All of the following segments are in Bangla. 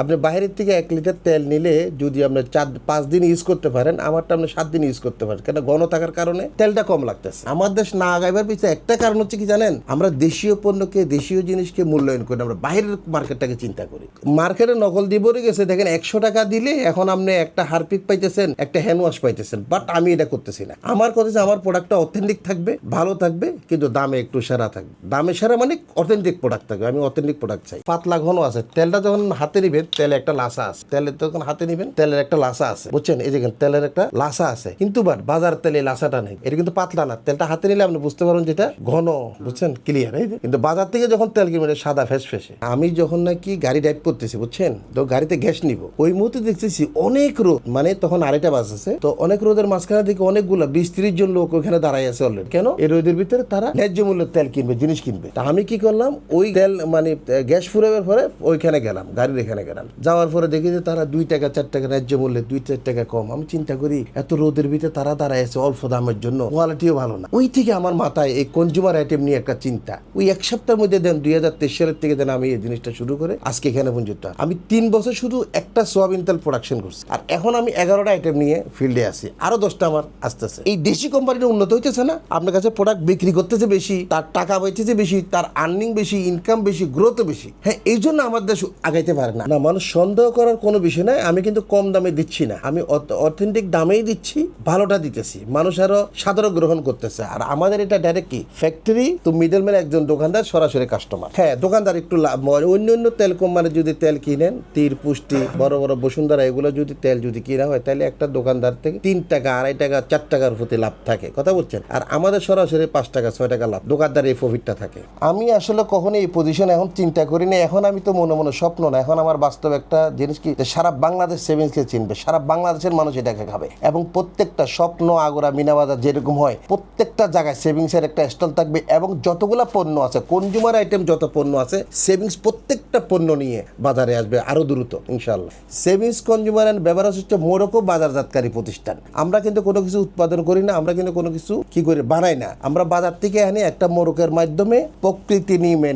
আপনি বাইরের থেকে 1 লিটার তেল নিলে যদি আপনি 4-5 দিন ইউজ করতে পারেন, আমারটা আপনি 7 দিন ইউজ করতে পারেন। কেন? ঘন থাকার কারণে তেলটা কম লাগতেছে। আমার দেশ না আগাইবার পিছনে একটা কারণ হচ্ছে কি জানেন? আমরা দেশীয় পণ্যকে, দেশীয় জিনিসকে মূল্যায়ন করি, আমরা বাইরের মার্কেটটাকে চিন্তা করি। মার্কেটে নকল দিয়ে ভরে গেছে, দেখেন 100 টাকা দিলে এখন আপনি একটা হারপিক পাইতেছেন, একটা হ্যান্ড ওয়াশ পাইতেছেন। বাট আমি এটা করতেছি না। আমার কথা হচ্ছে আমার প্রোডাক্টটা অথেন্টিক থাকবে, ভালো থাকবে, কিন্তু দামে একটু সেরা থাকবে। দামে সেরা মানে অথেন্টিক প্রোডাক্ট থাকবে। আমি অথেন্টিক প্রোডাক্ট চাই। পাতলা ঘন আছে। তেলটা যখন হাতে নিবেন, তেলে একটা লাসা আছে। তেলের তখন হাতে নিবেন, তেলের একটা লাসা আছে, বুঝছেন? এই দেখেন তেলের একটা লাসা আছে, কিন্তু বাট বাজার তেলে লাসাটা নেই। এটা কিন্তু পাতলা না। তেলটা হাতে নিলে আপনি বুঝতে পারবেন যেটা ঘন, বুঝছেন? ক্লিয়ার। এই কিন্তু বাজার থেকে যখন তেল কিনবেন সাদা ফেস ফেসে। আমি যখন নাকি গাড়ি ড্রাইভ করতেছি, বুঝছেন, তো গাড়িতে গ্যাস নিব, ওই মুহূর্তে দেখতেছি অনেক রোদ, মানে তখন 2:30 বাজছে, তো অনেক রোদের মাঝখানে থেকে অনেকগুলো 20-30 জন লোক ওখানে দাঁড়াই আছে অলরেডি। কেন? এই রোদের ভিতরে তারা ন্যায্য মূল্যের তেল কিনবে, জিনিস কিনবে। তা আমি কি করলাম, ওই তেল মানে গ্যাস ফুরাবার পরে ওইখানে গেলাম, গাড়ির এখানে গেলাম। যাওয়ার পরে দেখি যে তারা 2 টাকা 4 টাকা ন্যায্য মূল্যে 2-4 টাকা কম। আমি চিন্তা করি এত রোদের ভিতরে তারা দাঁড়ায় আছে অল্প দামের জন্য, কোয়ালিটিও ভালো না। ওই থেকে আমার মাথায় এই কনজিউমার আইটেম নিয়ে একটা চিন্তা। ওই 1 সপ্তাহের মধ্যে দেন 2023 সালের থেকে দেন আমি এই জিনিসটা শুরু করে আজকে এখানে পর্যন্ত আমি 3 বছর শুধু একটা সোয়াবিন তেল প্রোডাকশন করছি। আর এখন আমি 11টা আইটেম নিয়ে ফিল্ডে আছি, আরো 10টা আমার আসতেছে। এই দেশি কোম্পানিটা উন্নত হইতেছে না, আপনার কাছে প্রোডাক্ট বিক্রি করতেছে বেশি, তার টাকা পাইতেছে বেশি, তার আর্নিং বেশি, ইনকাম বেশি, গ্রোথও বেশি। হ্যাঁ, এই জন্য আমার দেশ আগাইতে পারে না। মানুষ সন্দেহ করার কোনো বিষয় নাই। আমি কিন্তু কম দামে দিচ্ছি না, আমি অথেন্টিক দামেই দিচ্ছি, ভালোটা দিতেছি, মানুষ আরো সাধারণ গ্রহণ করতেছে। আর আমাদের এটা ডাইরেক্ট কি ফ্যাক্টরি তো মিডলম্যান, একজন দোকানদার সরাসরি কাস্টমার। হ্যাঁ, দোকানদার একটু লাভ। অন্য তেল কোম্পানি যদি তেল কিনেন, তীর, পুষ্টি, বড় বড় বসুন্ধরা, এগুলো যদি তেল যদি কিনা হয়, তাহলে একটা দোকানদার থেকে 3 টাকা, 2.5 টাকা, 4 টাকার প্রতি লাভ থাকে। কথা বলছেন? আর আমাদের সরাসরি 5 টাকা 6 টাকা লাভ, দোকানদার এই প্রফিটটা থাকে। আমি আসলে কখনো এই পজিশন এখন চিন্তা করি না। এখন আমি তো মনে মনে স্বপ্ন না, এখন আমার বাস্তব একটা জিনিস কি, সারা বাংলাদেশ সেভিংসকে চিনবে, সারা বাংলাদেশের মানুষ এটাকে খাবে। এবং প্রত্যেকটা স্বপ্ন, আগোরা, মিনাবাজার যেরকম হয়, প্রত্যেকটা জায়গায় সেভিংসের একটা স্টল থাকবে। এবং যতগুলা পণ্য আছে, কনজিউমার আইটেম যত পণ্য আছে, সেভিংস প্রত্যেকটা পণ্য নিয়ে বাজারে আসবে আরো দ্রুত ইনশাআল্লাহ। সেভিংস কনজিউমার অ্যান্ড বেভারেজ হচ্ছে মোরকো বাজারজাতকারী প্রতিষ্ঠান। আমরা কিন্তু কোনো কিছু উৎপাদন করি না, আমরা কিন্তু কোনো কিছু কি করি, বানাই না। আমরা বাজার থেকে আনি একটা মোরকের মাধ্যমে প্রকৃতি নিয়মে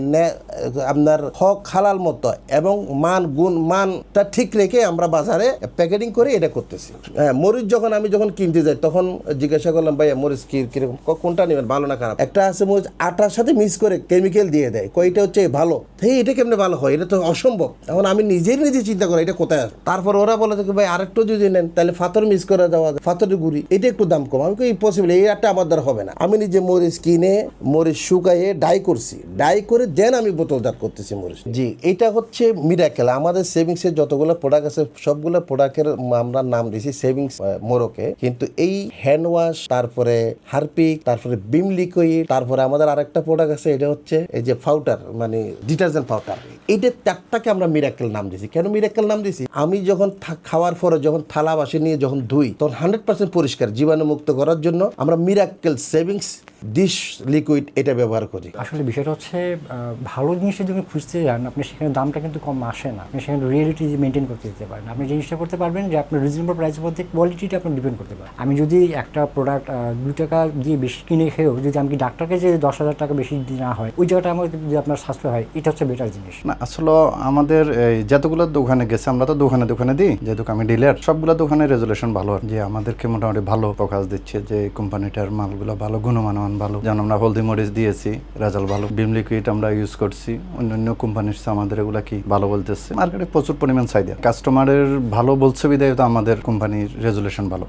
আপনার হক হালাল মতো এবং মানটা ঠিক রেখে আমরা বাজারে প্যাকেটিং করে এটা করতেছি। হ্যাঁ, মরিচ আমি যখন কিনতে যাই, তখন জিজ্ঞাসা করলাম, ভাই মরিচ কিরকম, কোনটা নেবেন, ভালো না খারাপ? একটা আছে মরিচ আটার সাথে মিক্স করে কেমিক্যাল দিয়ে দেয়, কয়টা হচ্ছে ভালো। এটা কেমনে ভালো হয়? এটা তো অসম্ভব। এখন আমি নিজে চিন্তা করি এটা কোথায় আছে। তারপর ওরা বলে থাকে, ভাই আরেকটু যদি নেন তাহলে ফাতর মিক্স করে দেওয়া যায়, ফাতরের গুঁড়ি, এটা একটু দাম কম। আমি ইম্পসিবল, এই একটা আমার দ্বারা হবে না। আমি নিজে মরিচ কিনে, মরিচ শুকাইয়ে ডাই করছি, ডাই করে দেন আমি বোতলজাত করতেছি মরিচ। জি, এটা হচ্ছে মিরাকেল। আমাদের সেভিংসের যতগুলো প্রোডাক্ট আছে, সবগুলো প্রোডাক্টের আমরা নাম দিয়েছি সেভিংস মোরকে। কিন্তু এই হ্যান্ড ওয়াশ, তারপরে হারপিক, তারপরে বিম লিকুইড, তারপরে আমাদের আরেকটা প্রোডাক্ট আছে, এটা হচ্ছে এই যে পাউডার, মানে ডিটারজেন্ট পাউডার। এইটা 4টাকে আমরা মিরাকেল নাম দিয়েছি। কেন মিরাকেল নাম দিয়েছি? আমি যখন খাওয়ার পরে যখন থালা বাসি নিয়ে যখন ধুই, তখন 100% পরিষ্কার, জীবাণুমুক্ত করার জন্য আমরা মিরাকেল সেভিংস ডিশ লিকুইড এটা ব্যবহার করি। আসলে বিষয়টা হচ্ছে ভালো জিনিসের জন্য খুঁজতে যান আপনি, সেখানে দামটা কিন্তু কম আসে না। আপনি সেখানে রিয়েলিটি মেনটেন করতে দিতে পারেন। আপনি জিনিসটা করতে পারবেন যে আপনার রিজনেবল প্রাইসের মধ্যে কোয়ালিটিটা আপনি ডিপেন্ড করতে পারেন। আমি যদি একটা প্রোডাক্ট 2 টাকা দিয়ে বেশি কিনে খেয়েও যদি আমি ডাক্তারকে যে 10,000 টাকা বেশি না হয়, ওই জায়গাটা আমার যদি আপনার স্বাস্থ্য হয়, এটা হচ্ছে বেটার জিনিস না। আসলে আমাদের যতগুলো দোকানে গেছে, আমরা তো দোকানে দিই, যেহেতু আমি ডিলার, সবগুলো দোকানে রেজুলেশন ভালো, যে আমাদেরকে মোটামুটি ভালো প্রকাশ দিচ্ছে যে কোম্পানিটার মালগুলো ভালো, গুণমান ভালো। যেমন আমরা হলদি মরিচ দিয়েছি, রেজাল্ট ভালো। বিম লিকুইড আমরা ইউজ করছি, অন্যান্য কোম্পানির আমাদের এগুলা কি ভালো বলতেছে। মার্কেটে প্রচুর পরিমাণ চাহিদা, কাস্টমারের ভালো বলছে বিদায় তো আমাদের কোম্পানির রেজুলেশন ভালো।